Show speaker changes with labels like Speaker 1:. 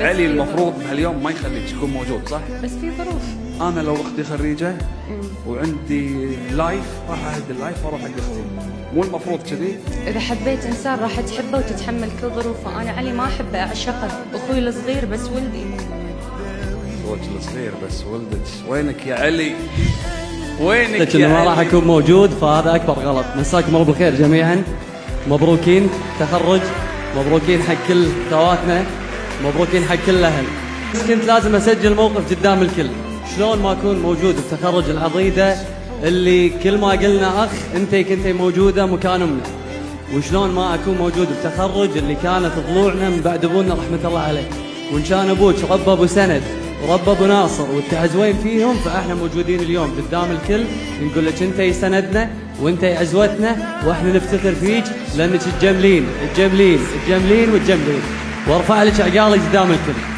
Speaker 1: علي المفروض بهاليوم ما يخليك يكون موجود، صح؟
Speaker 2: بس في ظروف.
Speaker 1: انا لو اختي خريجه وعندي لايف راح اهد اللايف واروح حق اختي، مو المفروض كذي؟
Speaker 2: اذا حبيت انسان راح تحبه وتتحمل كل ظروفه. انا علي ما احبه، اعشقه، اخوي الصغير بس ولدي.
Speaker 1: اخوك الصغير بس ولدك، وينك يا علي؟ وينك
Speaker 3: قلت
Speaker 1: يا
Speaker 3: انه ما
Speaker 1: علي؟
Speaker 3: راح اكون موجود، فهذا اكبر غلط. مساكم الله بالخير جميعا، مبروكين تخرج، مبروكين حق كل خواتنا، مبروكين حق كل الاهل. بس كنت لازم اسجل موقف قدام الكل. شلون ما اكون موجود بتخرج العضيده اللي كل ما قلنا اخ انتي كنتي موجوده مكان امنا، وشلون ما اكون موجود بتخرج اللي كانت ضلوعنا من بعد ابونا رحمه الله عليه، وان كان ابوك ربى ابو سند وربى ابو ناصر والتعزوين فيهم، فاحنا موجودين اليوم قدام الكل نقول لك انتي سندنا وانتي عزوتنا، واحنا نفتخر فيك لانك تجملين تجملين تجملين وتجملين، وارفع لك عقالك قدام الكل.